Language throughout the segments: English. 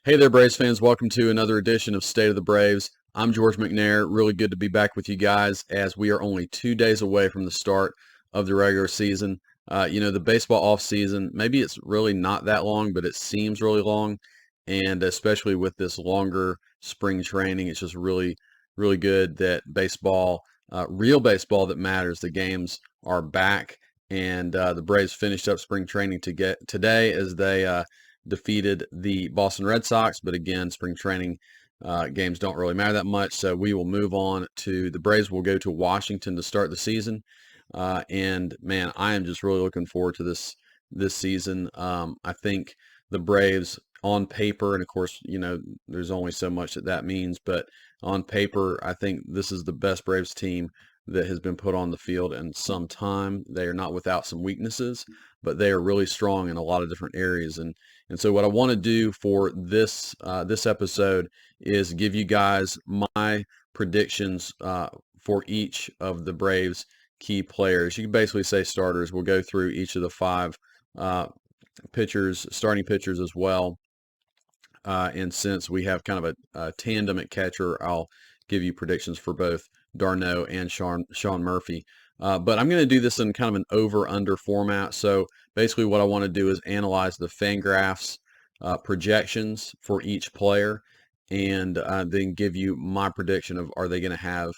Hey there, Braves fans. Welcome to another edition of State of the Braves. I'm George McNair. Really good to be back with you guys as we are only 2 days away from the start of the regular season. The baseball off season, maybe it's really not that long, but it seems really long. And especially with this longer spring training, it's just really, really good that baseball, real baseball that matters, the games are back. And the Braves finished up spring training today as they defeated the Boston Red Sox. But again, spring training games don't really matter that much. So we will move on to the Braves. Will go to Washington to start the season. And man, I am just really looking forward to this season. I think the Braves on paper, and of course, there's only so much that means, but on paper, I think this is the best Braves team that has been put on the field in some time. They are not without some weaknesses, but they are really strong in a lot of different areas. And so what I want to do for this episode is give you guys my predictions for each of the Braves key players. You can basically say starters. We'll go through each of the five starting pitchers as well. And since we have kind of a tandem at catcher, I'll give you predictions for both d'Arnaud and Sean Murphy. But I'm going to do this in kind of an over-under format. So basically what I want to do is analyze the Fangraphs projections for each player and then give you my prediction of, are they going to have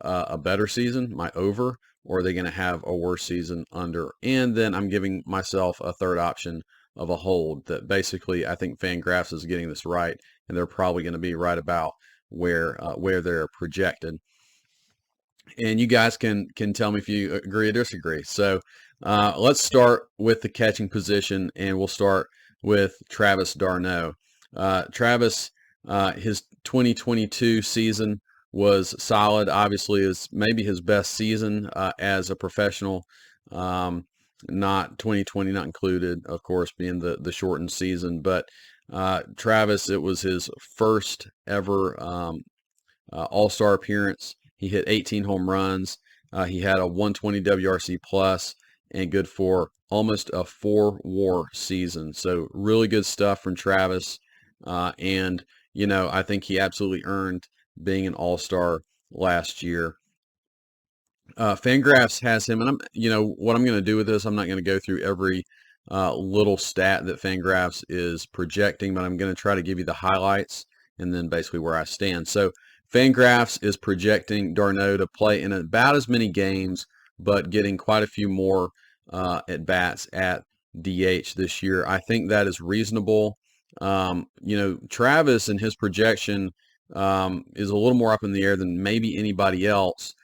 a better season, my over, or are they going to have a worse season, under? And then I'm giving myself a third option of a hold that basically I think Fangraphs is getting this right, and they're probably going to be right about where they're projected. And you guys can tell me if you agree or disagree. So let's start with the catching position, and we'll start with Travis d'Arnaud. Travis, his 2022 season was solid. Obviously, is maybe his best season as a professional. Not 2020 not included, of course, being the shortened season. But Travis, it was his first ever All-Star appearance. He hit 18 home runs. He had a 120 WRC plus and good for almost a 4 WAR season. So really good stuff from Travis. And I think he absolutely earned being an All-Star last year. Fangraphs has him, and what I'm going to do with this, I'm not going to go through every little stat that Fangraphs is projecting, but I'm going to try to give you the highlights and then basically where I stand. So Fangraphs is projecting d'Arnaud to play in about as many games, but getting quite a few more at bats at DH this year. I think that is reasonable. Travis and his projection is a little more up in the air than maybe anybody else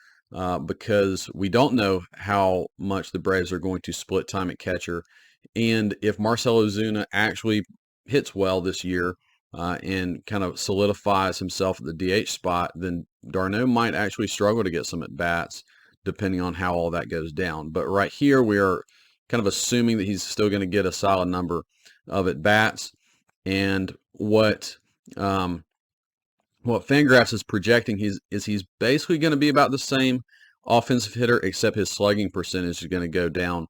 because we don't know how much the Braves are going to split time at catcher. And if Marcell Ozuna actually hits well this year, and kind of solidifies himself at the DH spot, then d'Arnaud might actually struggle to get some at-bats depending on how all that goes down. But right here, we are kind of assuming that he's still going to get a solid number of at-bats. And what Fangraphs is projecting he's basically going to be about the same offensive hitter, except his slugging percentage is going to go down.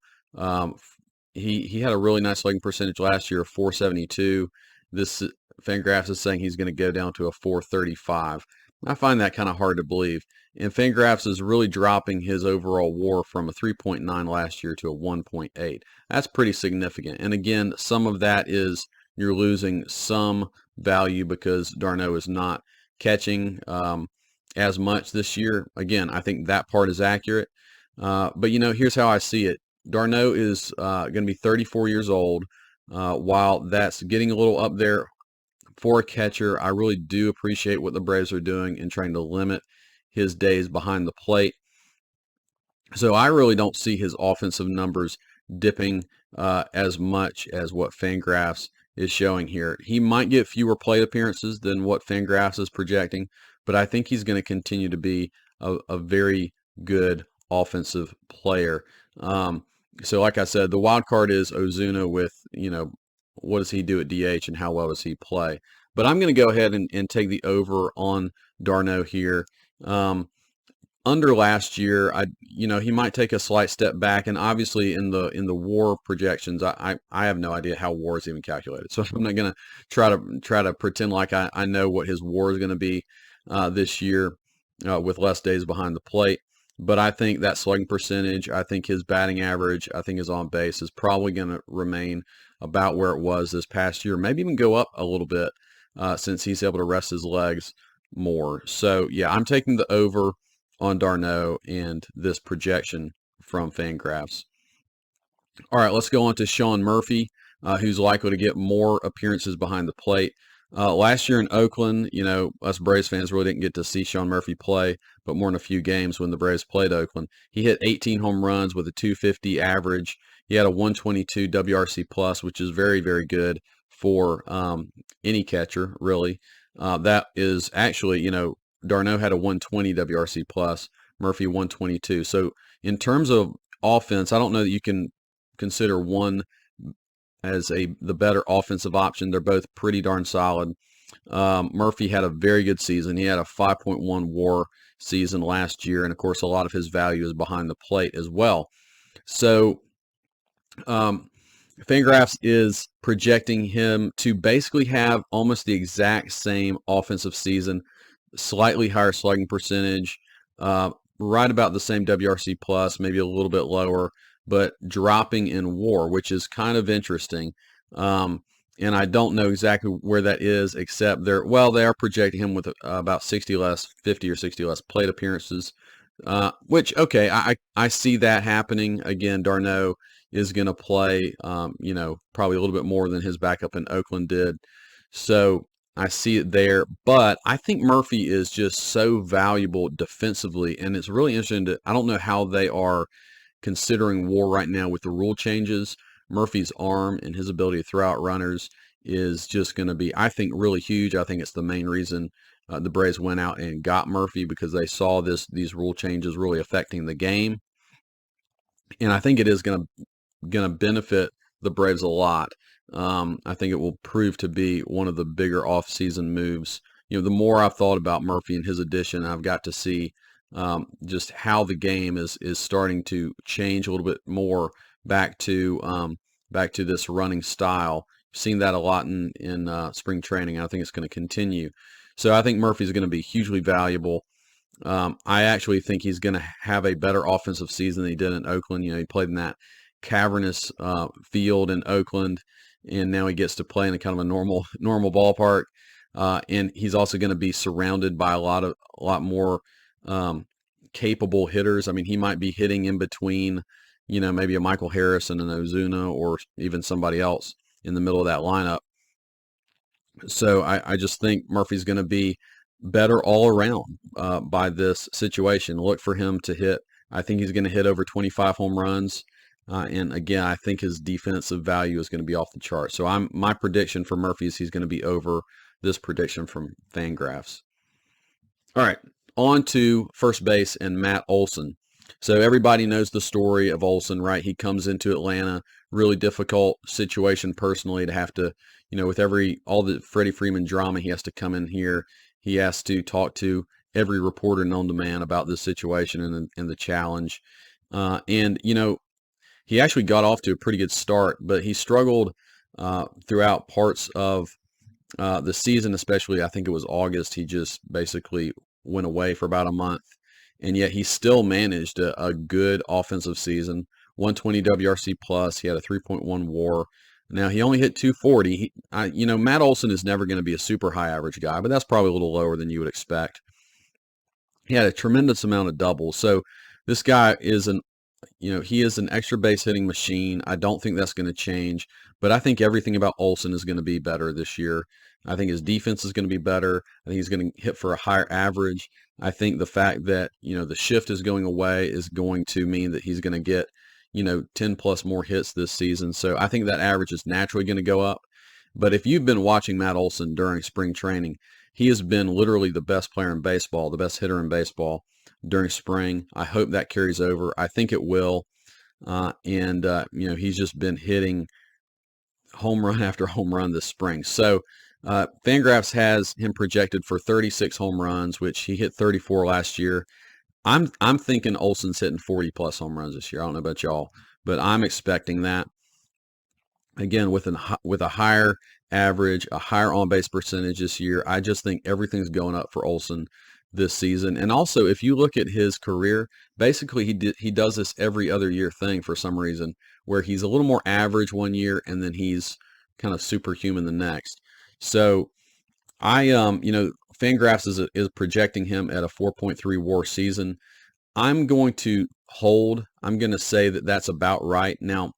He had a really nice slugging percentage last year of 472. This Fangraphs is saying he's going to go down to a 435. I find that kind of hard to believe. And Fangraphs is really dropping his overall WAR from a 3.9 last year to a 1.8. That's pretty significant. And again, some of that is you're losing some value because d'Arnaud is not catching as much this year. Again, I think that part is accurate. But here's how I see it. d'Arnaud is going to be 34 years old. While that's getting a little up there for a catcher, I really do appreciate what the Braves are doing in trying to limit his days behind the plate. So I really don't see his offensive numbers dipping as much as what Fangraphs is showing here. He might get fewer plate appearances than what Fangraphs is projecting, but I think he's going to continue to be a very good offensive player. So like I said, the wild card is Ozuna with, what does he do at DH and how well does he play? But I'm going to go ahead and take the over on d'Arnaud here. under last year. He might take a slight step back, and obviously in the WAR projections, I have no idea how WAR is even calculated. So I'm not gonna try to pretend like I know what his WAR is going to be this year with less days behind the plate. But I think that slugging percentage, I think his batting average, I think his on base is probably going to remain about where it was this past year, maybe even go up a little bit since he's able to rest his legs more. So yeah, I'm taking the over on d'Arnaud and this projection from Fangraphs. All right, let's go on to Sean Murphy, who's likely to get more appearances behind the plate. Last year in Oakland, us Braves fans really didn't get to see Sean Murphy play, but more than a few games when the Braves played Oakland. He hit 18 home runs with a 250 average. He had a 122 WRC plus, which is very, very good for any catcher, really. That is actually, d'Arnaud had a 120 WRC plus, Murphy 122. So in terms of offense, I don't know that you can consider one as the better offensive option. They're both pretty darn solid. Murphy had a very good season. He had a 5.1 WAR season last year, and of course, a lot of his value is behind the plate as well. So, Fangraphs is projecting him to basically have almost the exact same offensive season, slightly higher slugging percentage, right about the same WRC plus, maybe a little bit lower, but dropping in WAR, which is kind of interesting. And I don't know exactly where that is, except they are projecting him with about 60 less, 50 or 60 less plate appearances, which, okay, I see that happening. Again, d'Arnaud is going to play, probably a little bit more than his backup in Oakland did. So I see it there, but I think Murphy is just so valuable defensively, and it's really interesting I don't know how they are considering WAR right now with the rule changes. Murphy's arm and his ability to throw out runners is just going to be, I think, really huge. I think it's the main reason the Braves went out and got Murphy, because they saw these rule changes really affecting the game, and I think it is going to benefit the Braves a lot. I think it will prove to be one of the bigger off-season moves. The more I've thought about Murphy and his addition, I've got to see just how the game is starting to change a little bit more back to this running style. I've seen that a lot in spring training. I think it's going to continue. So I think Murphy's going to be hugely valuable. I actually think he's going to have a better offensive season than he did in Oakland. He played in that cavernous field in Oakland, and now he gets to play in a kind of a normal ballpark. And he's also going to be surrounded by a lot more capable hitters. I mean, he might be hitting in between, maybe a Michael Harris and an Ozuna, or even somebody else in the middle of that lineup. So I just think Murphy's going to be better all around by this situation. Look for him to hit. I think he's going to hit over 25 home runs. And again, I think his defensive value is going to be off the chart. So my prediction for Murphy is he's going to be over this prediction from Fangraphs. All right, on to first base and Matt Olson. So everybody knows the story of Olson, right? He comes into Atlanta, really difficult situation personally to have to, with all the Freddie Freeman drama, he has to come in here. He has to talk to every reporter known to man about this situation and the challenge. And he actually got off to a pretty good start, but he struggled throughout parts of the season, especially I think it was August. He just basically went away for about a month, and yet he still managed a good offensive season. 120 WRC plus. He had a 3.1 WAR. Now he only hit 240. Matt Olson is never going to be a super high average guy, but that's probably a little lower than you would expect. He had a tremendous amount of doubles. So this guy is he is an extra base hitting machine. I don't think that's going to change, but I think everything about Olson is going to be better this year. I think his defense is going to be better. I think he's going to hit for a higher average. I think the fact that, the shift is going away is going to mean that he's going to get, 10 plus more hits this season. So I think that average is naturally going to go up. But if you've been watching Matt Olson during spring training, he has been literally the best player in baseball, the best hitter in baseball during spring. I hope that carries over. I think it will. He's just been hitting home run after home run this spring. So Fangraphs has him projected for 36 home runs, which he hit 34 last year. I'm thinking Olson's hitting 40 plus home runs this year. I don't know about y'all, but I'm expecting that. Again, with a higher average, a higher on base percentage this year, I just think everything's going up for Olson this season. And also, if you look at his career, basically he does this every other year thing for some reason, where he's a little more average one year and then he's kind of superhuman the next. So Fangraphs is projecting him at a 4.3 WAR season. I'm going to hold. I'm going to say that that's about right. Now,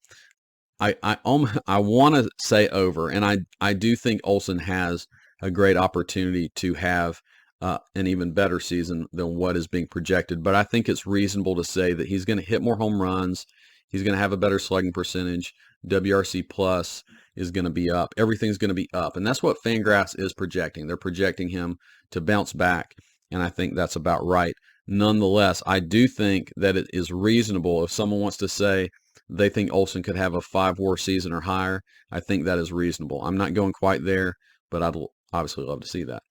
I want to say over, and I do think Olson has a great opportunity to have an even better season than what is being projected. But I think it's reasonable to say that he's going to hit more home runs. He's going to have a better slugging percentage. WRC plus is going to be up. Everything's going to be up, and that's what Fangraphs is projecting. They're projecting him to bounce back, and I think that's about right. Nonetheless, I do think that it is reasonable if someone wants to say they think Olson could have a 5 WAR season or higher. I think that is reasonable. I'm not going quite there, but I'd obviously love to see that.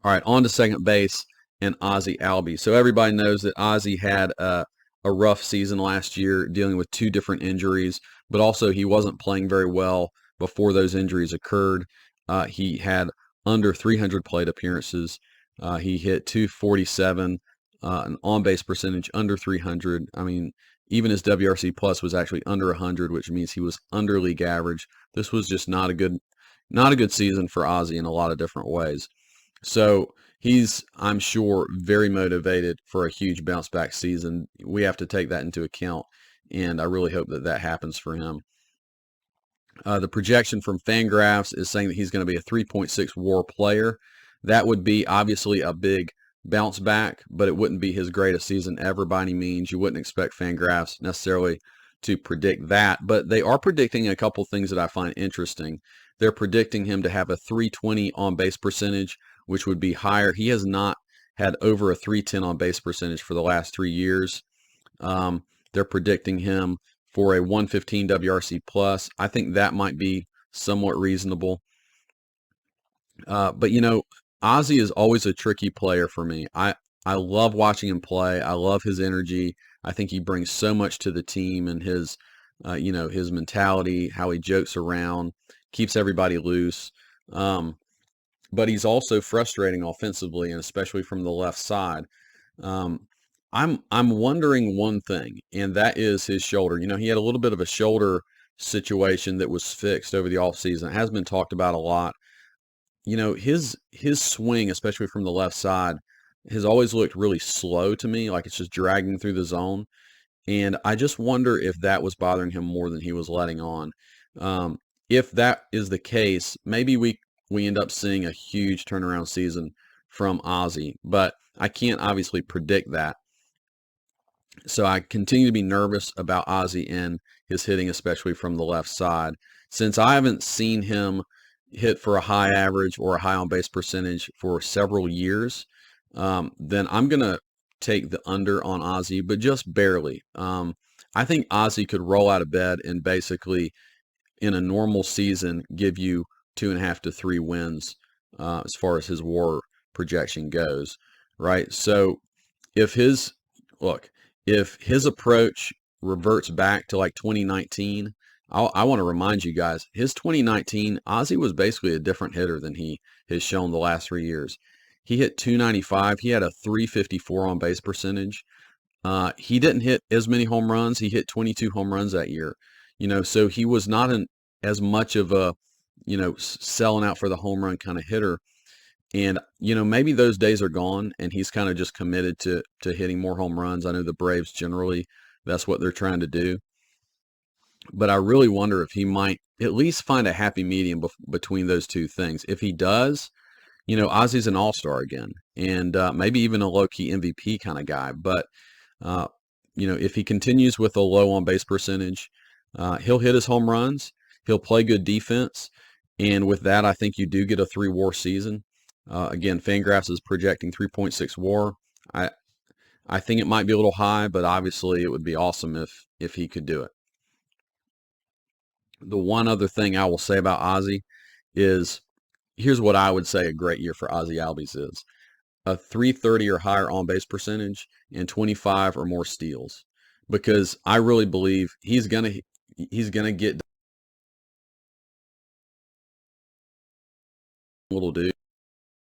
All right, on to second base and Ozzie Albies. So everybody knows that Ozzie had a rough season last year, dealing with 2 different injuries, but also he wasn't playing very well before those injuries occurred. He had under 300 plate appearances. He hit 247, an on-base percentage under 300. I mean, even his WRC plus was actually under 100, which means he was under league average. This was just not a good season for Ozzie in a lot of different ways. So he's, I'm sure, very motivated for a huge bounce back season. We have to take that into account, and I really hope that happens for him. The projection from Fangraphs is saying that he's going to be a 3.6 WAR player. That would be obviously a big bounce back, but it wouldn't be his greatest season ever by any means. You wouldn't expect Fangraphs necessarily to predict that, but they are predicting a couple things that I find interesting. They're predicting him to have a 320 on base percentage, which would be higher. He has not had over a 310 on base percentage for the last 3 years. They're predicting him for a 115 WRC plus. I think that might be somewhat reasonable. But Ozzie is always a tricky player for me. I love watching him play. I love his energy. I think he brings so much to the team, and his his mentality, how he jokes around, keeps everybody loose. But he's also frustrating offensively, and especially from the left side. I'm wondering one thing, and that is his shoulder. He had a little bit of a shoulder situation that was fixed over the offseason. It has been talked about a lot. His swing, especially from the left side, has always looked really slow to me, like it's just dragging through the zone. And I just wonder if that was bothering him more than he was letting on. If that is the case, maybe we end up seeing a huge turnaround season from Ozzie, but I can't obviously predict that. So I continue to be nervous about Ozzie and his hitting, especially from the left side. Since I haven't seen him hit for a high average or a high on base percentage for several years, then I'm going to take the under on Ozzie, but just barely. I think Ozzie could roll out of bed and basically in a normal season give you 2.5 to 3 wins as far as his WAR projection goes, right? So if his approach reverts back to like 2019, I want to remind you guys, his 2019, Ozzie was basically a different hitter than he has shown the last 3 years. He hit 295. He had a 354 on base percentage. He didn't hit as many home runs. He hit 22 home runs that year. So he was not as much of a, selling out for the home run kind of hitter. And, maybe those days are gone and he's kind of just committed to hitting more home runs. I know the Braves generally, that's what they're trying to do. But I really wonder if he might at least find a happy medium between those two things. If he does, Ozzie's an all-star again, and maybe even a low-key MVP kind of guy. But, if he continues with a low on-base percentage, he'll hit his home runs. He'll play good defense. And with that, I think you do get a 3 WAR season. Again, Fangraphs is projecting 3.6 WAR. I think it might be a little high, but obviously it would be awesome if he could do it. The one other thing I will say about Ozzie is, here's what I would say a great year for Ozzie Albies is. a 330 or higher on base percentage and 25 or more steals, because I really believe he's gonna get little dude,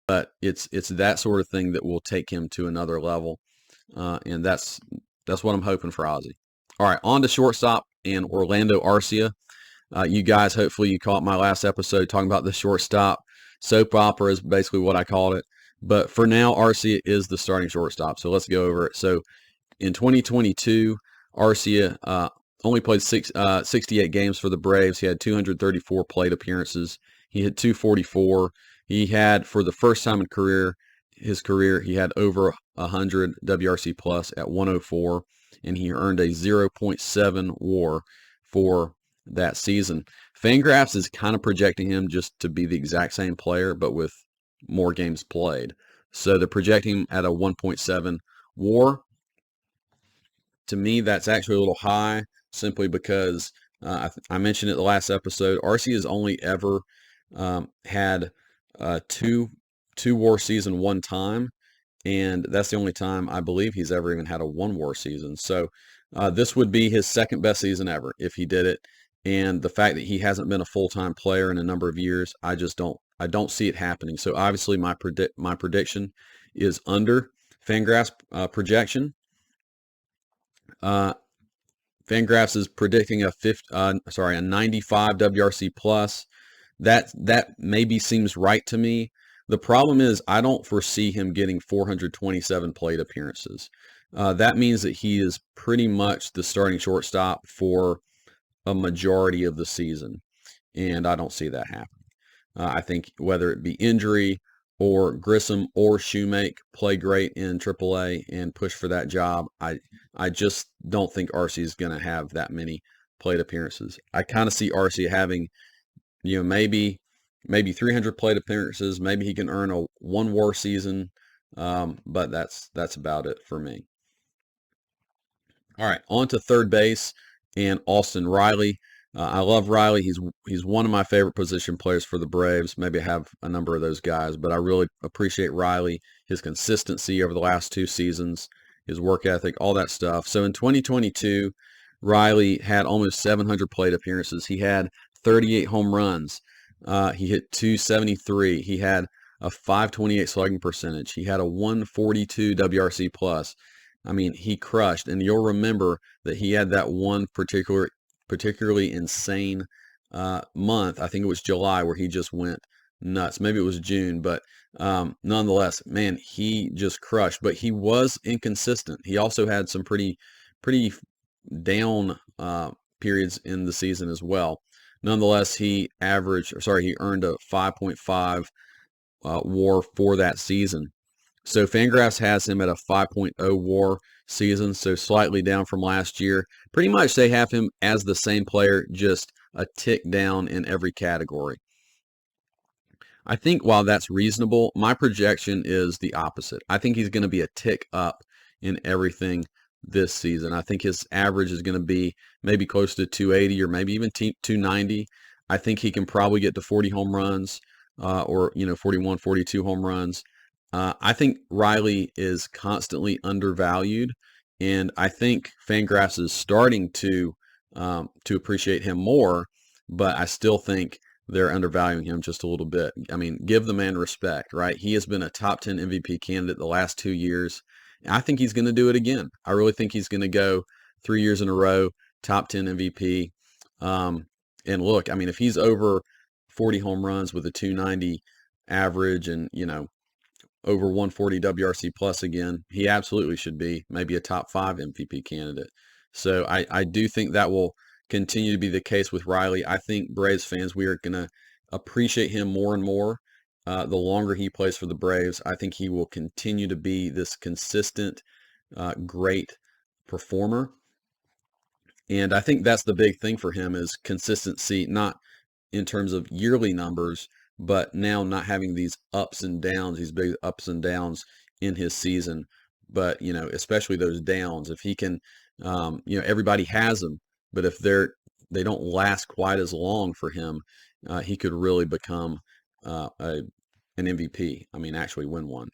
but it's that sort of thing that will take him to another level, and that's what I'm hoping for Ozzy. All right, on to shortstop and Orlando Arcia. You guys, hopefully you caught my last episode talking about the shortstop. Soap opera is basically what I called it. But for now, Arcia is the starting shortstop. So let's go over it. So in 2022, Arcia only played 68 games for the Braves. He had 234 plate appearances. He hit 244. He had, for the first time in his career, he had over 100 WRC plus at 104, and he earned a 0.7 WAR for that season. Fangraphs is kind of projecting him just to be the exact same player, but with more games played. So they're projecting him at a 1.7 WAR. To me, that's actually a little high, simply because I mentioned it the last episode. RC has only ever had two WAR season one time, and that's the only time I believe he's ever even had a one WAR season. So this would be his second best season ever if he did it. And the fact that he hasn't been a full-time player in a number of years, I don't see it happening. So obviously my prediction is under Fangraphs projection. Fangraphs is predicting a 95 WRC plus. That maybe seems right to me. The problem is I don't foresee him getting 427 plate appearances. That means that he is pretty much the starting shortstop for a majority of the season, and I don't see that happening. I think whether it be injury or Grissom or Shoemake play great in AAA and push for that job, I just don't think RC is going to have that many plate appearances. I kind of see RC having, maybe 300 plate appearances. Maybe he can earn a one WAR season, but that's about it for me. All right, on to third base and Austin Riley. I love Riley. He's one of my favorite position players for the Braves. Maybe I have a number of those guys, but I really appreciate Riley, his consistency over the last two seasons, his work ethic, all that stuff. So in 2022, Riley had almost 700 plate appearances. He had 38 home runs. He hit 273. He had a 528 slugging percentage. He had a 142 WRC plus. I mean, he crushed. And you'll remember that he had that one particularly insane month. I think it was July where he just went nuts. Maybe it was June, but nonetheless, man, he just crushed. But he was inconsistent. He also had some pretty down periods in the season as well. Nonetheless, he earned a 5.5 WAR for that season. So Fangraphs has him at a 5.0 WAR season, so slightly down from last year. Pretty much they have him as the same player, just a tick down in every category. I think while that's reasonable, my projection is the opposite. I think he's going to be a tick up in everything this season. I think his average is going to be maybe close to 280 or maybe even 290. I think he can probably get to 40 home runs or 41, 42 home runs. I think Riley is constantly undervalued, and I think Fangraphs is starting to appreciate him more, but I still think they're undervaluing him just a little bit. I mean, give the man respect, right? He has been a top 10 MVP candidate the last 2 years. I think he's going to do it again. I really think he's going to go 3 years in a row, top 10 MVP. And look, I mean, if he's over 40 home runs with a 290 average and, over 140 WRC plus again, he absolutely should be maybe a top 5 MVP candidate. So I do think that will continue to be the case with Riley. I think Braves fans, we are going to appreciate him more and more the longer he plays for the Braves. I think he will continue to be this consistent, great performer. And I think that's the big thing for him is consistency, not in terms of yearly numbers, but now not having these ups and downs, these big ups and downs in his season. But, especially those downs, if he can, everybody has them, but if they don't last quite as long for him, he could really become an MVP. I mean, actually win one.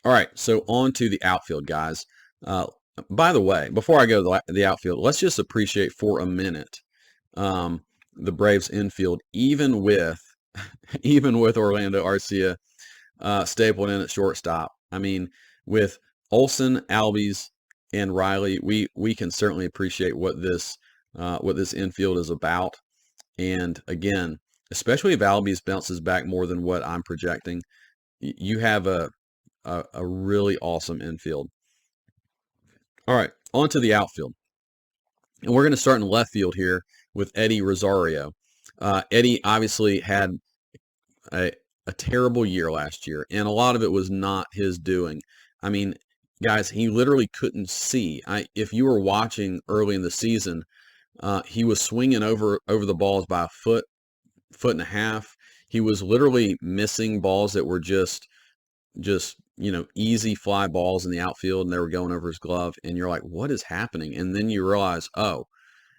All right, so on to the outfield, guys. Uh, by the way, before I go to the outfield, let's just appreciate for a minute um, the Braves infield, even with even with Orlando Arcia stapled in at shortstop. I mean, with Olson, Albies, and Riley, we can certainly appreciate what this infield is about. And again, especially if Albies bounces back more than what I'm projecting, you have a really awesome infield. All right, on to the outfield. And we're going to start in left field here with Eddie Rosario. Eddie obviously had a, a terrible year last year, and a lot of it was not his doing. I mean, guys, he literally couldn't see. If you were watching early in the season, he was swinging over the balls by a foot and a half. He was literally missing balls that were just easy fly balls in the outfield, and they were going over his glove, and you're like, what is happening? And then you realize, oh,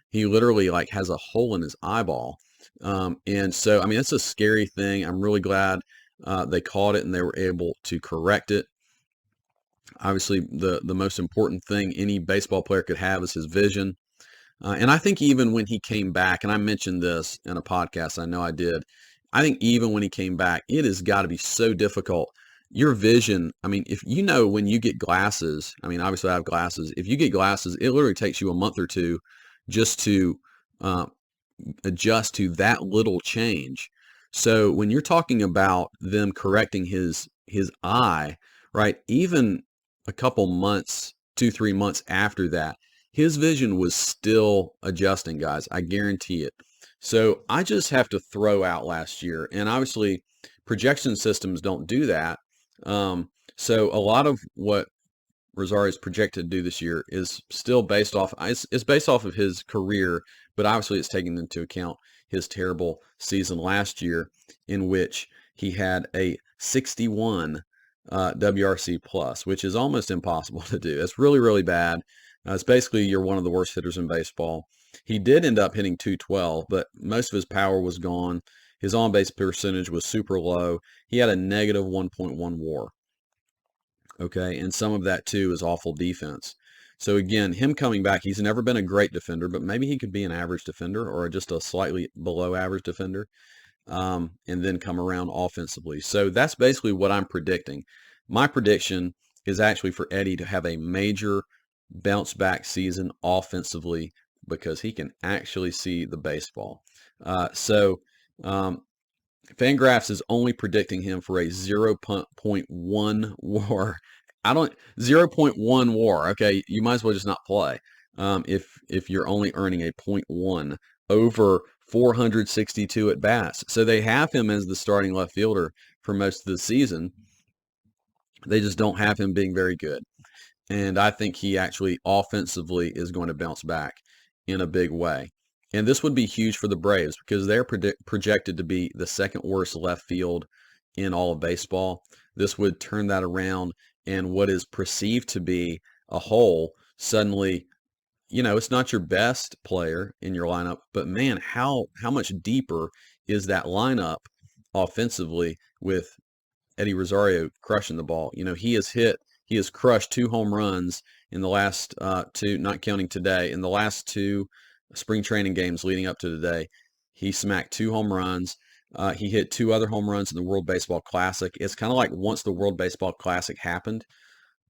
he literally like has a hole in his eyeball. And so, I mean, it's a scary thing. I'm really glad they caught it and they were able to correct it. Obviously, the most important thing any baseball player could have is his vision. And I think even when he came back, and I mentioned this in a podcast, I know I did, I think even when he came back, it has got to be so difficult. Your vision, I mean, if you know when you get glasses, I mean, obviously I have glasses. If you get glasses, it literally takes you a month or two just to uh, adjust to that little change. So when you're talking about them correcting his eye, right, even a couple months, 2, 3 months after that, his vision was still adjusting, guys. I guarantee it. So I just have to throw out last year, and obviously projection systems don't do that. So a lot of what Rosario is projected to do this year is still based off. It's based off of his career, but obviously it's taking into account his terrible season last year, in which he had a 61 WRC plus, which is almost impossible to do. It's really, really bad. It's basically you're one of the worst hitters in baseball. He did end up hitting 212, but most of his power was gone. His on-base percentage was super low. He had a negative 1.1 WAR. Okay, and some of that too is awful defense. So again, him coming back, he's never been a great defender, but maybe he could be an average defender or just a slightly below average defender, and then come around offensively. So that's basically what I'm predicting. My prediction is actually for Eddie to have a major bounce back season offensively because he can actually see the baseball. So Fangraphs is only predicting him for a 0.1 WAR. 0.1 WAR. Okay, you might as well just not play. If you're only earning a .1 over 462 at bats. So they have him as the starting left fielder for most of the season. They just don't have him being very good. And I think he actually offensively is going to bounce back in a big way. And this would be huge for the Braves because they're projected to be the second worst left field in all of baseball. This would turn that around, and what is perceived to be a hole suddenly, it's not your best player in your lineup, but man, how much deeper is that lineup offensively with Eddie Rosario crushing the ball? He has crushed 2 home runs in the last two, not counting today, in the last 2 spring training games leading up to today. He smacked 2 home runs. He hit 2 other home runs in the World Baseball Classic. It's kind of like once the World Baseball Classic happened,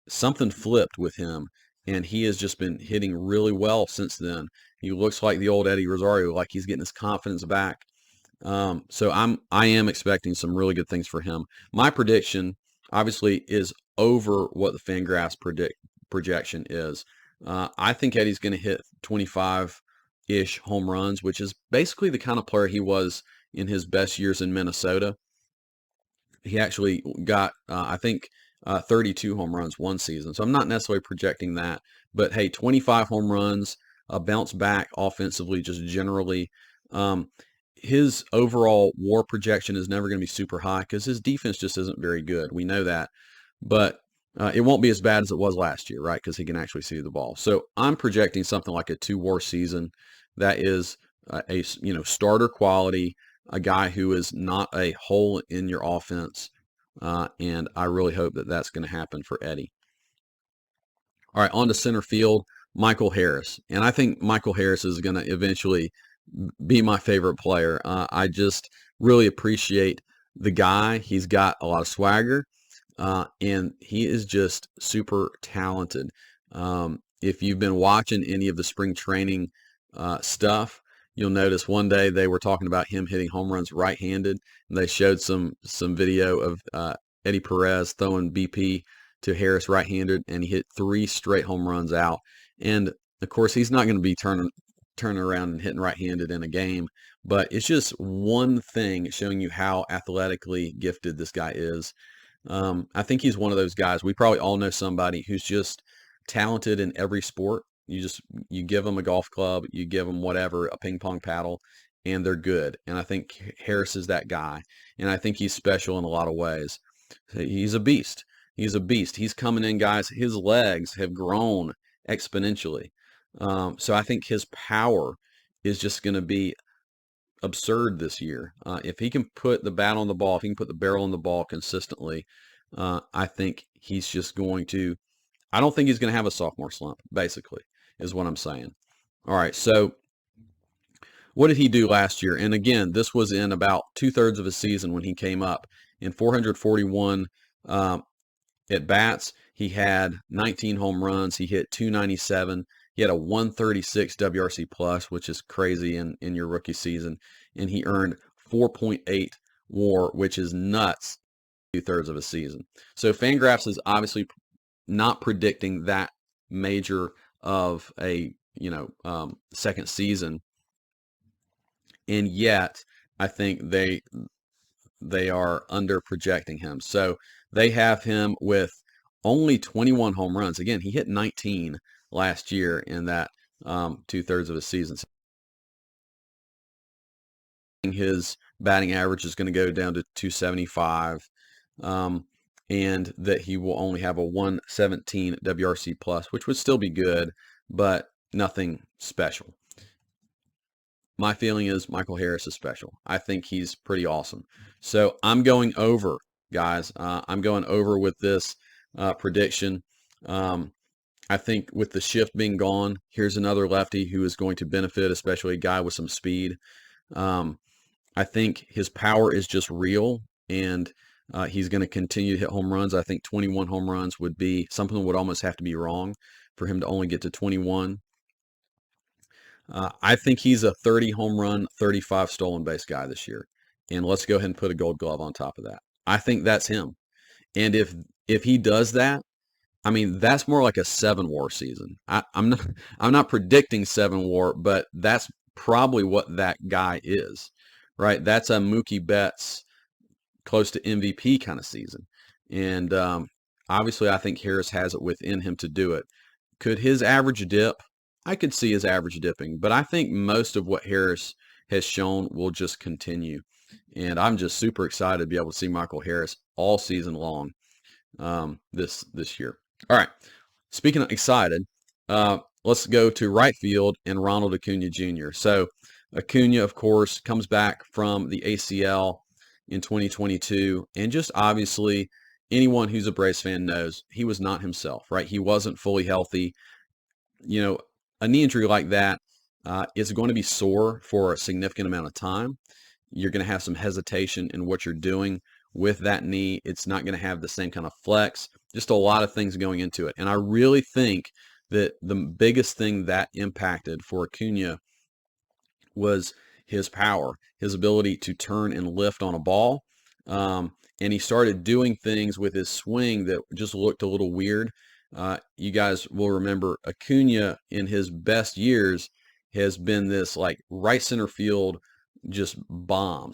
something flipped with him, and he has just been hitting really well since then. He looks like the old Eddie Rosario, like he's getting his confidence back. So I am expecting some really good things for him. My prediction, obviously, is over what the Fangraphs projection is. I think Eddie's going to hit 25-ish home runs, which is basically the kind of player he was in his best years in Minnesota. He actually got, I think, 32 home runs one season. So I'm not necessarily projecting that. But, hey, 25 home runs, a bounce back offensively just generally. His overall WAR projection is never going to be super high because his defense just isn't very good. We know that. But it won't be as bad as it was last year, right? Because he can actually see the ball. So I'm projecting something like a 2 WAR season that is a starter quality, a guy who is not a hole in your offense and I really hope that that's going to happen for Eddie. All right, on to center field, Michael Harris. And I think Michael Harris is going to eventually be my favorite player. I just really appreciate the guy. He's got a lot of swagger, and he is just super talented. If you've been watching any of the spring training stuff, you'll notice one day they were talking about him hitting home runs right-handed, and they showed some video of Eddie Perez throwing BP to Harris right-handed, and he hit 3 straight home runs out. And of course, he's not going to be turning around and hitting right-handed in a game, but it's just one thing showing you how athletically gifted this guy is. I think he's one of those guys. We probably all know somebody who's just talented in every sport. You give them a golf club, you give them whatever, a ping pong paddle, and they're good. And I think Harris is that guy. And I think he's special in a lot of ways. He's a beast. He's a beast. He's coming in, guys. His legs have grown exponentially. So I think his power is just going to be absurd this year. If he can put the bat on the ball, if he can put the barrel on the ball consistently, I think he's just going to, I don't think he's going to have a sophomore slump, basically, is what I'm saying. All right, so what did he do last year? And again, this was in about 2/3 of a season when he came up. In 441 at bats, he had 19 home runs. He hit 297. He had a 136 WRC plus, which is crazy in your rookie season. And he earned 4.8 WAR, which is nuts, 2/3 of a season. So Fangraphs is obviously not predicting that major of a second season, and yet I think they are under projecting him. So they have him with only 21 home runs. Again, he hit 19 last year in that 2/3 of a season. So his batting average is going to go down to 275, and that he will only have a 117 WRC plus, which would still be good, but nothing special. My feeling is Michael Harris is special. I think he's pretty awesome. So I'm going over, guys. I'm going over with this prediction. I think with the shift being gone, here's another lefty who is going to benefit, especially a guy with some speed. I think his power is just real, and he's going to continue to hit home runs. I think 21 home runs would be something that would almost have to be wrong for him to only get to 21. I think he's a 30 home run, 35 stolen base guy this year. And let's go ahead and put a gold glove on top of that. I think that's him. And if he does that, I mean, that's more like a 7 WAR season. I'm not predicting 7 WAR, but that's probably what that guy is, right? That's a Mookie Betts close to MVP kind of season. And obviously, I think Harris has it within him to do it. Could his average dip? I could see his average dipping, but I think most of what Harris has shown will just continue. And I'm just super excited to be able to see Michael Harris all season long this year. All right, speaking of excited, let's go to right field and Ronald Acuna Jr. So Acuna, of course, comes back from the ACL in 2022, and just obviously anyone who's a Braves fan knows he was not himself, right? He wasn't fully healthy. A knee injury like that is going to be sore for a significant amount of time. You're going to have some hesitation in what you're doing with that knee. It's not going to have the same kind of flex, just a lot of things going into it. And I really think that the biggest thing that impacted for Acuna was his power, his ability to turn and lift on a ball. And he started doing things with his swing that just looked a little weird. You guys will remember Acuna in his best years has been this like right center field, just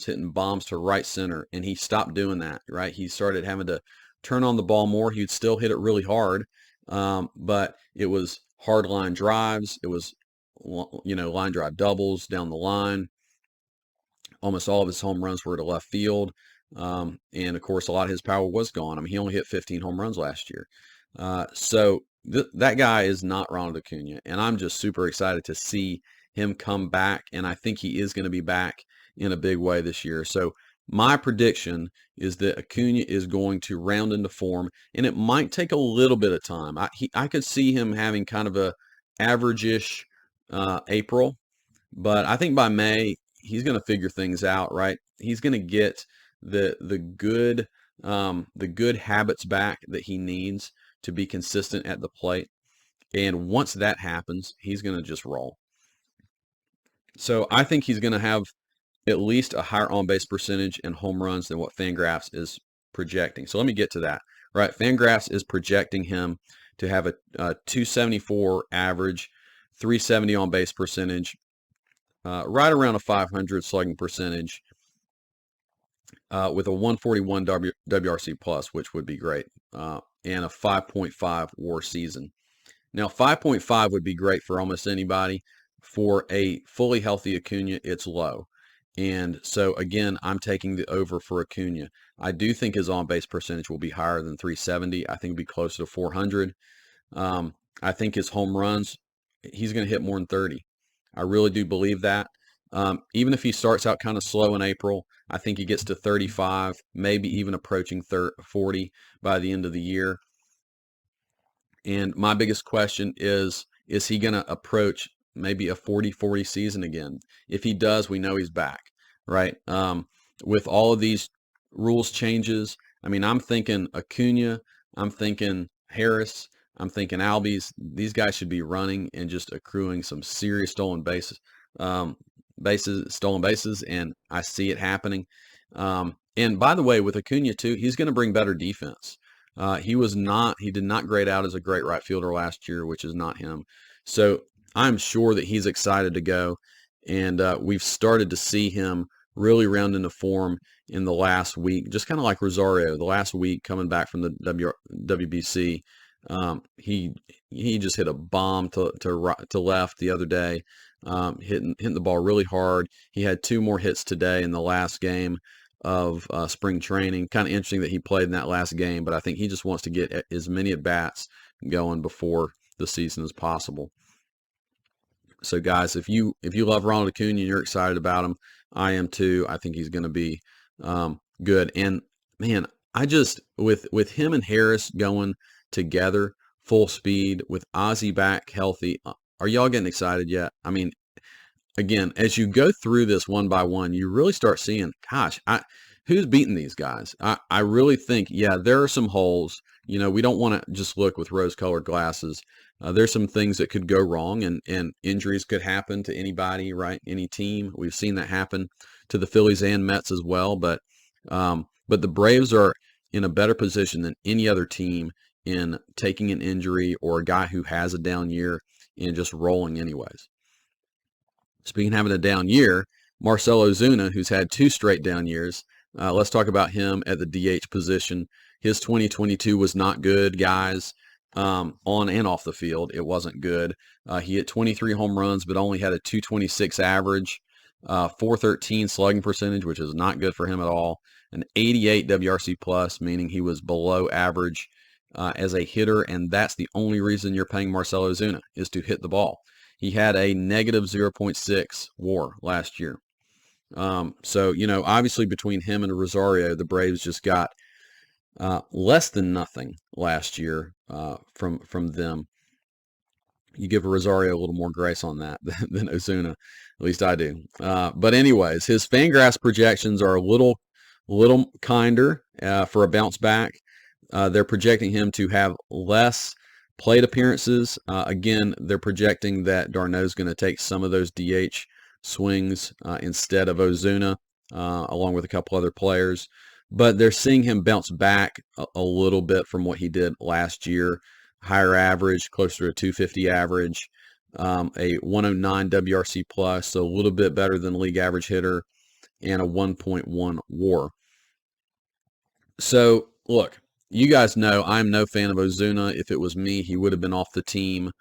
hitting bombs to right center. And he stopped doing that, right? He started having to turn on the ball more. He'd still hit it really hard. But it was hard line drives. It was, line drive doubles down the line. Almost all of his home runs were to left field. And of course, a lot of his power was gone. I mean, he only hit 15 home runs last year. So that guy is not Ronald Acuna, and I'm just super excited to see him come back, and I think he is going to be back in a big way this year. So my prediction is that Acuna is going to round into form, and it might take a little bit of time. I could see him having kind of a average-ish April, but I think by May he's going to figure things out, right? He's going to get the good habits back that he needs to be consistent at the plate. And once that happens, he's going to just roll. So I think he's going to have at least a higher on-base percentage and home runs than what Fangraphs is projecting. So let me get to that. Right, Fangraphs is projecting him to have a 274 average, 370 on-base percentage, right around a 500 slugging percentage, with a 141 WRC plus, which would be great, and a 5.5 WAR season. Now, 5.5 would be great for almost anybody. For a fully healthy Acuna, it's low. And so, again, I'm taking the over for Acuna. I do think his on-base percentage will be higher than 370. I think it'll be closer to 400. I think his home runs, he's going to hit more than 30. I really do believe that. Even if he starts out kind of slow in April, I think he gets to 35, maybe even approaching 40 by the end of the year. And my biggest question is he going to approach maybe a 40-40 season again? If he does, we know he's back, right? With all of these rules changes, I mean, I'm thinking Acuna, I'm thinking Harris, I'm thinking Albies. These guys should be running and just accruing some serious stolen bases, and I see it happening. And by the way, with Acuna too, he's going to bring better defense. He did not grade out as a great right fielder last year, which is not him. So I'm sure that he's excited to go. And we've started to see him really round into form in the last week, just kind of like Rosario, the last week coming back from the WBC. He just hit a bomb to left the other day, hitting the ball really hard. He had 2 more hits today in the last game of spring training. Kind of interesting that he played in that last game, but I think he just wants to get as many at-bats going before the season as possible. So guys, if you love Ronald Acuna and you're excited about him, I am too. I think he's going to be good. And man, I just with him and Harris going together full speed with Ozzie back healthy, are y'all getting excited yet? I mean, again, as you go through this one by one, you really start seeing, gosh, who's beating these guys? I really think, yeah, there are some holes. You know, we don't want to just look with rose-colored glasses. There's some things that could go wrong, and injuries could happen to anybody, right? Any team. We've seen that happen to the Phillies and Mets as well. But the Braves are in a better position than any other team in taking an injury or a guy who has a down year and just rolling anyways. Speaking of having a down year, Marcell Ozuna, who's had 2 straight down years, let's talk about him at the DH position. His 2022 was not good, guys, on and off the field. It wasn't good. He hit 23 home runs, but only had a 226 average, 413 slugging percentage, which is not good for him at all, an 88 WRC plus, meaning he was below average as a hitter, and that's the only reason you're paying Marcell Ozuna is to hit the ball. He had a negative 0.6 WAR last year. So, you know, obviously between him and Rosario, the Braves just got less than nothing last year from them. You give Rosario a little more grace on that than Ozuna. At least I do. But anyways, his Fangraphs projections are a little kinder for a bounce back. They're projecting him to have less plate appearances. Again, they're projecting that d'Arnaud's going to take some of those DH swings instead of Ozuna, along with a couple other players. But they're seeing him bounce back a little bit from what he did last year. Higher average, closer to a 250 average, a 109 WRC plus, so a little bit better than league average hitter, and a 1.1 WAR. So, look, you guys know I'm no fan of Ozuna. If it was me, he would have been off the team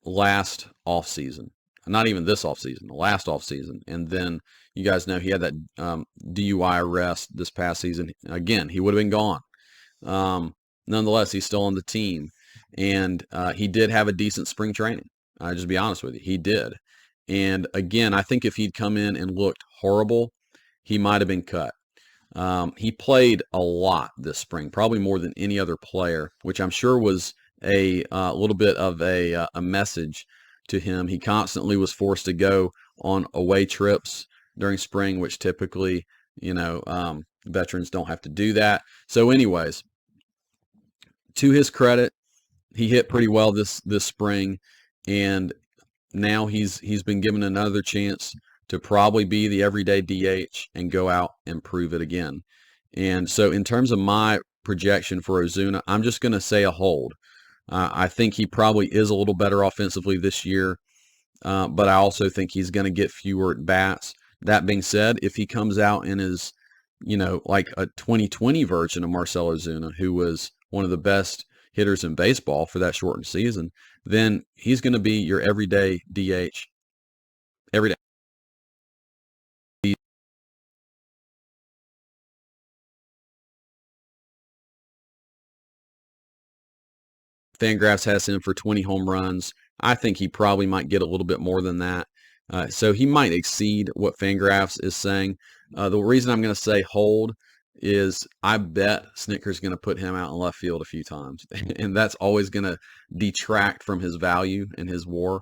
last offseason. Not even this offseason, last offseason. And then you guys know he had that DUI arrest this past season. Again, he would have been gone. Nonetheless, he's still on the team. And he did have a decent spring training. I'll just be honest with you. He did. And again, I think if he'd come in and looked horrible, he might have been cut. He played a lot this spring, probably more than any other player, which I'm sure was a little bit of a message to him. He constantly was forced to go on away trips during spring, which typically, veterans don't have to do that. So anyways, to his credit, he hit pretty well this spring, and now he's been given another chance to probably be the everyday DH and go out and prove it again. And so in terms of my projection for Ozuna, I'm just going to say a hold. I think he probably is a little better offensively this year, but I also think he's going to get fewer at bats. That being said, if he comes out and is, like a 2020 version of Marcell Ozuna, who was one of the best hitters in baseball for that shortened season, then he's going to be your everyday DH every day. Fangraphs has him for 20 home runs. I think he probably might get a little bit more than that. So he might exceed what Fangraphs is saying. The reason I'm going to say hold is I bet Snitker's going to put him out in left field a few times. And that's always going to detract from his value and his WAR.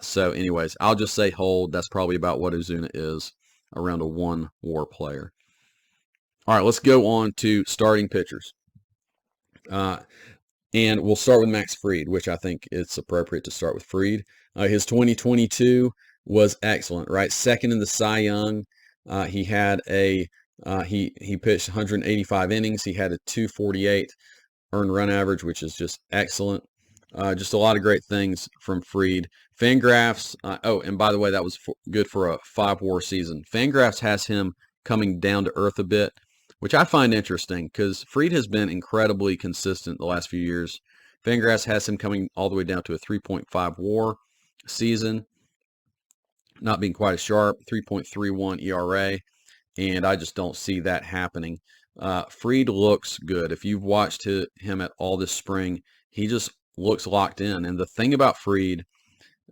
So anyways, I'll just say hold. That's probably about what Ozuna is, around a 1 WAR player. All right, let's go on to starting pitchers. And we'll start with Max Fried, which I think it's appropriate to start with Fried. His 2022 was excellent, right? Second in the Cy Young. He had he pitched 185 innings. He had a 248 earned run average, which is just excellent. Just a lot of great things from Fried. Fangraphs, and by the way, that was good for a 5 WAR season. Fangraphs has him coming down to earth a bit, which I find interesting because Fried has been incredibly consistent the last few years. Fangraphs has him coming all the way down to a 3.5 WAR season, not being quite as sharp, 3.31 ERA, and I just don't see that happening. Fried looks good. If you've watched him at all this spring, he just looks locked in. And the thing about Fried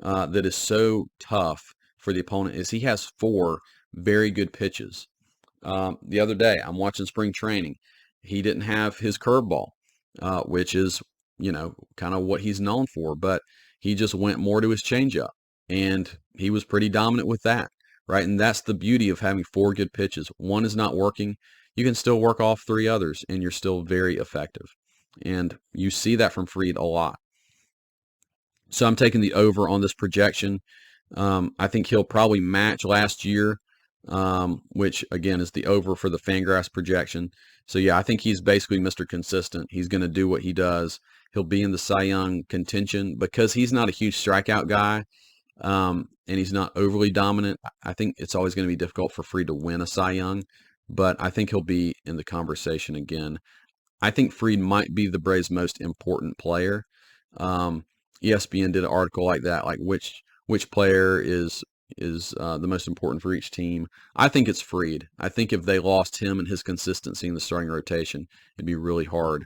that is so tough for the opponent is he has 4 very good pitches. The other day, I'm watching spring training. He didn't have his curveball, which is, kind of what he's known for, but he just went more to his changeup, and he was pretty dominant with that, right? And that's the beauty of having 4 good pitches. One is not working. You can still work off 3 others, and you're still very effective. And you see that from Fried a lot. So I'm taking the over on this projection. I think he'll probably match last year, which again is the over for the Fangraphs projection. So yeah, I think he's basically Mr. Consistent. He's going to do what he does. He'll be in the Cy Young contention because he's not a huge strikeout guy, and he's not overly dominant. I think it's always going to be difficult for Fried to win a Cy Young, but I think he'll be in the conversation again. I think Fried might be the Braves' most important player. ESPN did an article like that, like which player is the most important for each team. I think it's Fried. I think if they lost him and his consistency in the starting rotation, it'd be really hard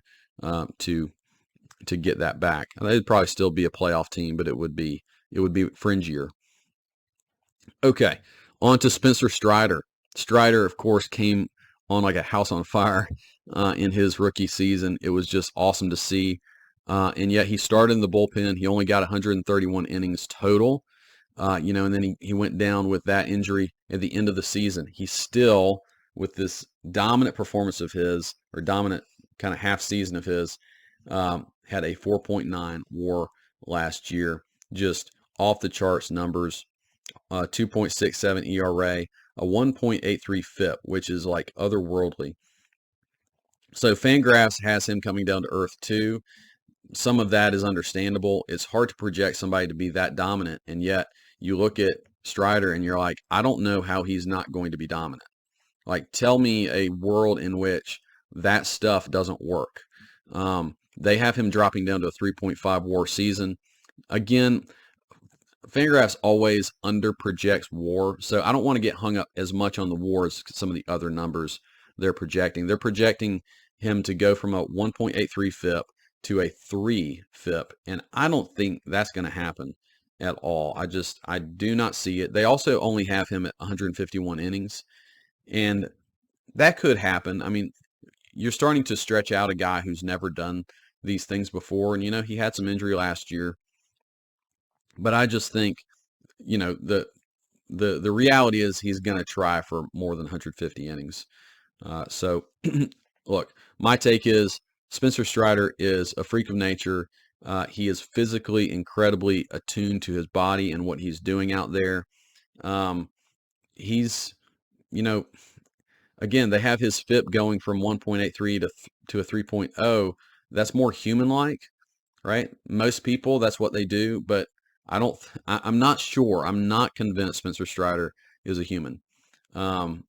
to get that back. They'd probably still be a playoff team, but it would be fringier. Okay, on to Spencer Strider. Strider, of course, came on like a house on fire in his rookie season. It was just awesome to see. And yet he started in the bullpen. He only got 131 innings total. And then he went down with that injury at the end of the season. He still, with this dominant performance of his, or dominant kind of half season of his, had a 4.9 WAR last year. Just off the charts numbers, 2.67 ERA, a 1.83 FIP, which is like otherworldly. So Fangraphs has him coming down to earth too. Some of that is understandable. It's hard to project somebody to be that dominant, and yet you look at Strider and you're like, I don't know how he's not going to be dominant. Like, tell me a world in which that stuff doesn't work. They have him dropping down to a 3.5 WAR season. Again, Fangraphs always under projects WAR, so I don't want to get hung up as much on the WAR as some of the other numbers they're projecting. They're projecting him to go from a 1.83 FIP to a 3 FIP, and I don't think that's going to happen at all. I do not see it. They also only have him at 151 innings, And that could happen. I mean, you're starting to stretch out a guy who's never done these things before. And, he had some injury last year. But I just think, the reality is he's going to try for more than 150 innings. So, look, my take is Spencer Strider is a freak of nature. He is physically incredibly attuned to his body and what he's doing out there. He's, you know, again, they have his FIP going from 1.83 to a 3.0. That's more human-like, right? Most people, that's what they do, but I'm not sure. I'm not convinced Spencer Strider is a human. Um,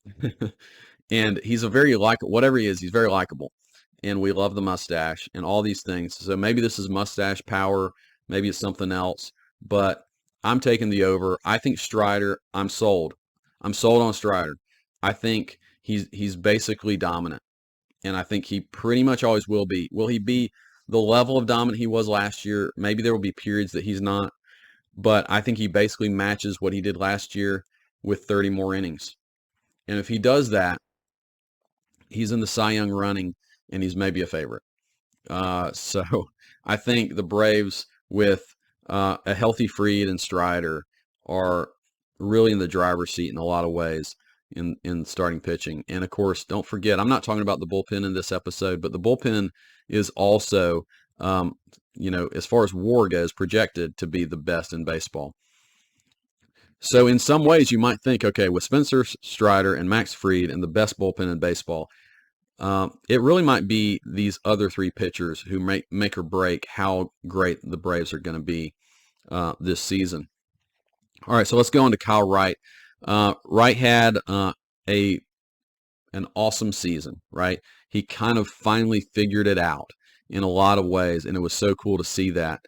and he's a very whatever he is, he's very likable. And we love the mustache and all these things. So maybe this is mustache power. Maybe it's something else. But I'm taking the over. I think Strider, I'm sold. I'm sold on Strider. I think he's basically dominant. And I think he pretty much always will be. Will he be the level of dominant he was last year? Maybe there will be periods that he's not. But I think he basically matches what he did last year with 30 more innings. And if he does that, he's in the Cy Young running, and he's maybe a favorite. So I think the Braves with a healthy Fried and Strider are really in the driver's seat in a lot of ways in starting pitching. And of course, don't forget, I'm not talking about the bullpen in this episode, but the bullpen is also, as far as WAR goes, projected to be the best in baseball. So in some ways, you might think, okay, with Spencer Strider and Max Fried and the best bullpen in baseball, it really might be these other three pitchers who make or break how great the Braves are going to be this season. All right, so let's go on to Kyle Wright. Wright had an awesome season, right? He kind of finally figured it out in a lot of ways, and it was so cool to see that.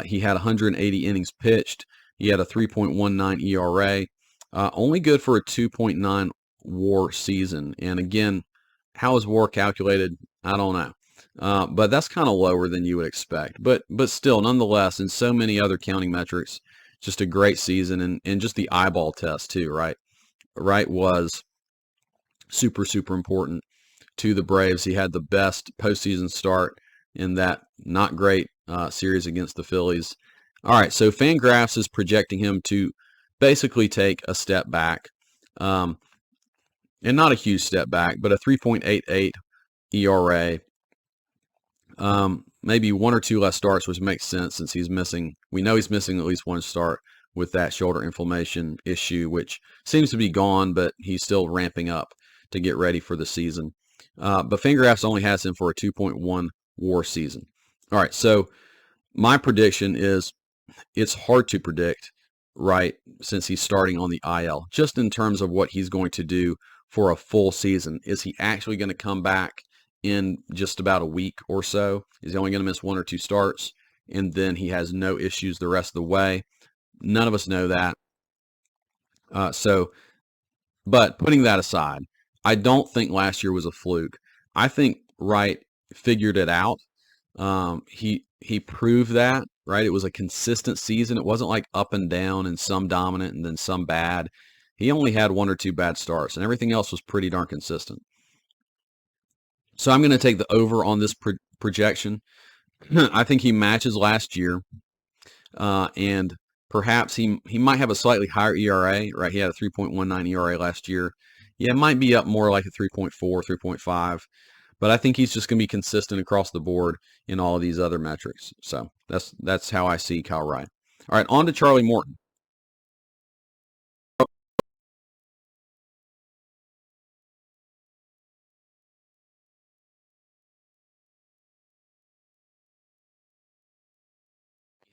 He had 180 innings pitched. He had a 3.19 ERA, only good for a 2.9 WAR season. And again, how is WAR calculated? I don't know. But that's kind of lower than you would expect. But still, nonetheless, in so many other counting metrics, just a great season, and just the eyeball test too, right? Wright was super, super important to the Braves. He had the best postseason start in that not great series against the Phillies. All right, so Fangraphs is projecting him to basically take a step back. And not a huge step back, but a 3.88 ERA. Maybe one or two less starts, which makes sense since we know he's missing at least one start with that shoulder inflammation issue, which seems to be gone, but he's still ramping up to get ready for the season. But Fangraphs only has him for a 2.1 WAR season. All right, so my prediction is it's hard to predict, right, since he's starting on the IL, just in terms of what he's going to do for a full season. Is he actually going to come back in just about a week or so? Is he only going to miss one or two starts, and then he has no issues the rest of the way? None of us know that. But putting that aside, I don't think last year was a fluke. I think Wright figured it out. He proved that, right? It was a consistent season. It wasn't like up and down and some dominant and then some bad. He only had one or two bad starts, and everything else was pretty darn consistent. So I'm going to take the over on this projection. I think he matches last year, and perhaps he might have a slightly higher ERA, right? He had a 3.19 ERA last year. Yeah, it might be up more like a 3.4, 3.5. But I think he's just going to be consistent across the board in all of these other metrics. So that's how I see Kyle Wright. All right, on to Charlie Morton.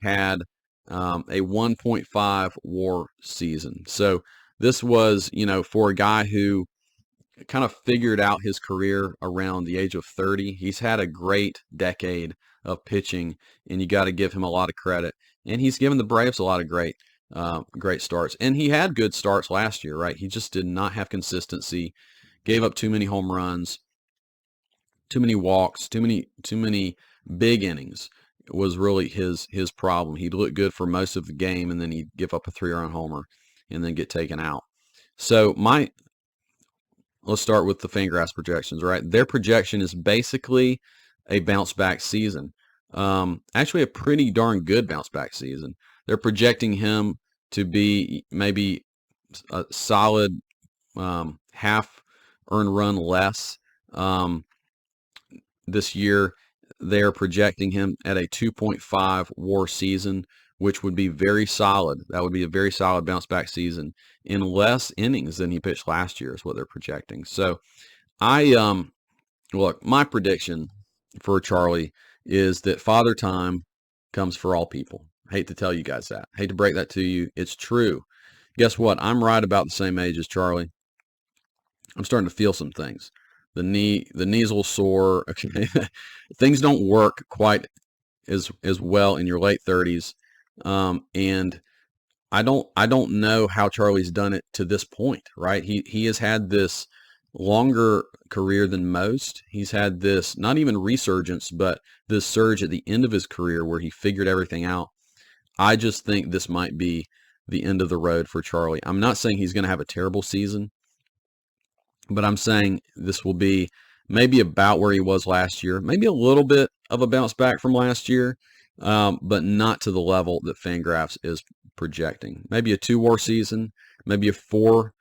Had a 1.5 WAR season. So this was, for a guy who kind of figured out his career around the age of 30. He's had a great decade of pitching, and you got to give him a lot of credit. And he's given the Braves a lot of great starts. And he had good starts last year, right? He just did not have consistency, gave up too many home runs, too many walks, too many big innings was really his problem. He'd look good for most of the game, and then he'd give up a 3-run homer and then get taken out. So let's start with the Fangraphs projections, right? Their projection is basically a bounce back season. Actually, a pretty darn good bounce back season. They're projecting him to be maybe a solid half earned run less this year. They're projecting him at a 2.5 WAR season, which would be very solid. That would be a very solid bounce back season in less innings than he pitched last year is what they're projecting. So look, my prediction for Charlie is that Father Time comes for all people. I hate to tell you guys that. I hate to break that to you. It's true. Guess what? I'm right about the same age as Charlie. I'm starting to feel some things. The knees will sore. Okay. Things don't work quite as well in your late 30s. And I don't know how Charlie's done it to this point, right? He has had this longer career than most. He's had this not even resurgence, but this surge at the end of his career where he figured everything out. I just think this might be the end of the road for Charlie. I'm not saying he's going to have a terrible season, but I'm saying this will be maybe about where he was last year, maybe a little bit of a bounce back from last year, but not to the level that Fangraphs is projecting. Maybe a 2 WAR season, maybe a four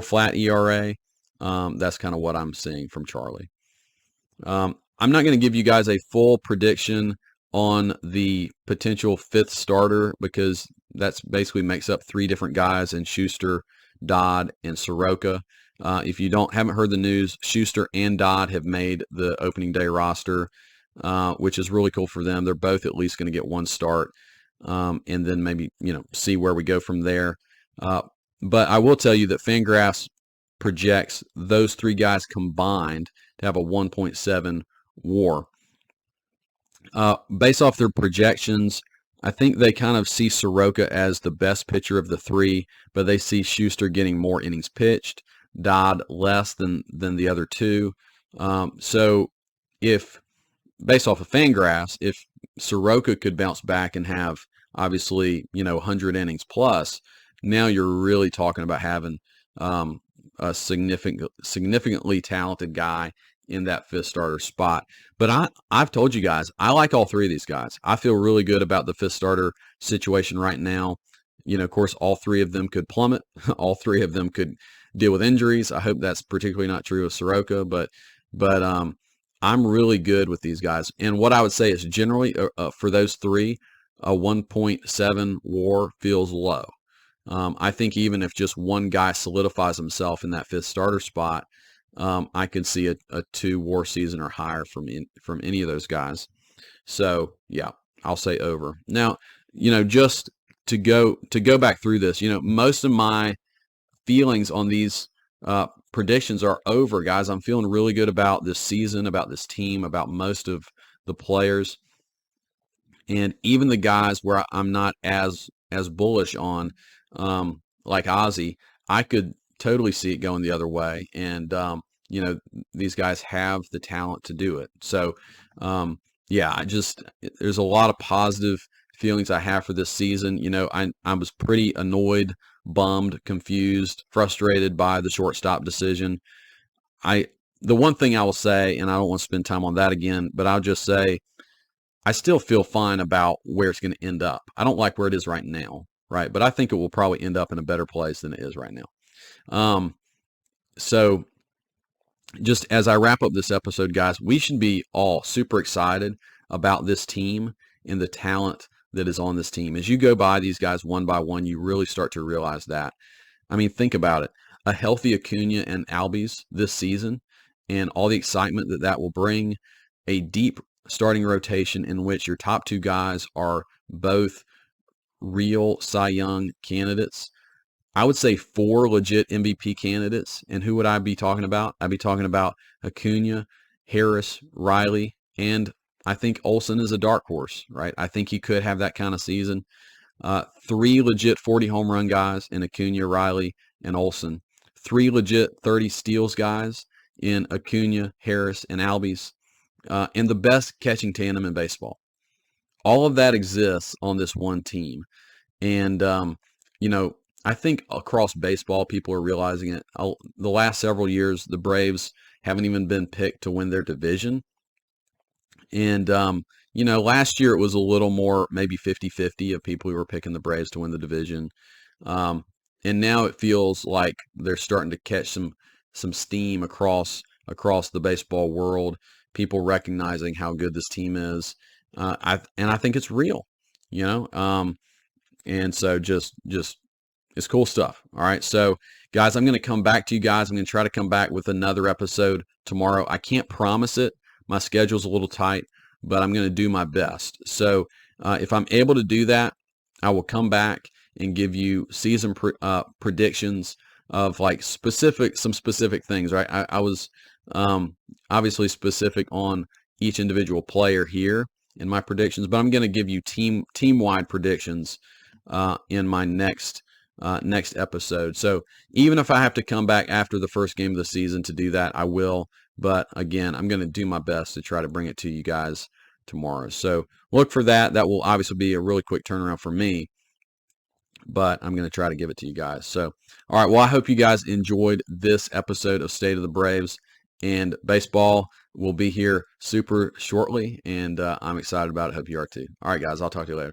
flat ERA. That's kind of what I'm seeing from Charlie. I'm not going to give you guys a full prediction on the potential 5th starter because that's basically makes up 3 different guys in Schuster, Dodd, and Soroka. If you haven't heard the news, Schuster and Dodd have made the opening day roster, which is really cool for them. They're both at least going to get 1 start, and then maybe see where we go from there. But I will tell you that Fangraphs projects those 3 guys combined to have a 1.7 WAR. Based off their projections, I think they kind of see Soroka as the best pitcher of the 3, but they see Schuster getting more innings pitched, Dodd less than the other 2. So if, based off of Fangraphs, if Soroka could bounce back and have obviously 100 innings plus, now you're really talking about having a significantly talented guy in that 5th starter spot. But I've told you guys, I like all 3 of these guys. I feel really good about the 5th starter situation right now. Of course, all 3 of them could plummet. All 3 of them could deal with injuries. I hope that's particularly not true of Soroka, but I'm really good with these guys. And what I would say is generally for those 3, a 1.7 WAR feels low. I think even if just one guy solidifies himself in that 5th starter spot, I could see a 2 WAR season or higher from any of those guys. So yeah, I'll say over. Now, just to go back through this, most of my feelings on these predictions are over, guys. I'm feeling really good about this season, about this team, about most of the players, and even the guys where I'm not as bullish on, like Ozzie. I could totally see it going the other way, and these guys have the talent to do it. So yeah, there's a lot of positive feelings I have for this season. I was pretty annoyed, bummed, confused, frustrated by the shortstop decision. The one thing I will say, and I don't want to spend time on that again, but I'll just say I still feel fine about where it's going to end up. I don't like where it is right now, right? But I think it will probably end up in a better place than it is right now. So just as I wrap up this episode, guys, we should be all super excited about this team and the talent that is on this team. As you go by these guys one by one, you really start to realize that. I mean, think about it. A healthy Acuna and Albies this season and all the excitement that will bring, a deep starting rotation in which your top 2 guys are both real Cy Young candidates. I would say 4 legit MVP candidates. And who would I be talking about? I'd be talking about Acuna, Harris, Riley, and I think Olsen is a dark horse, right? I think he could have that kind of season. 3 legit 40 home run guys in Acuna, Riley, and Olsen. 3 legit 30 steals guys in Acuna, Harris, and Albies. And the best catching tandem in baseball. All of that exists on this one team. And, I think across baseball, people are realizing it. The last several years, the Braves haven't even been picked to win their division. And, last year it was a little more, maybe 50-50 of people who were picking the Braves to win the division. Um, and now it feels like they're starting to catch some steam across the baseball world. People recognizing how good this team is. I think it's real, you know. And so just it's cool stuff. All right. So guys, I'm going to come back to you guys. I'm going to try to come back with another episode tomorrow. I can't promise it. My schedule's a little tight, but I'm going to do my best. So if I'm able to do that, I will come back and give you season predictions of like some specific things, right? I was obviously specific on each individual player here in my predictions, but I'm going to give you team-wide predictions in my next episode. So even if I have to come back after the first game of the season to do that, I will. But again, I'm going to do my best to try to bring it to you guys tomorrow. So look for that. That will obviously be a really quick turnaround for me, but I'm going to try to give it to you guys. So, all right. Well, I hope you guys enjoyed this episode of State of the Braves, and baseball will be here super shortly, and I'm excited about it. Hope you are too. All right, guys. I'll talk to you later.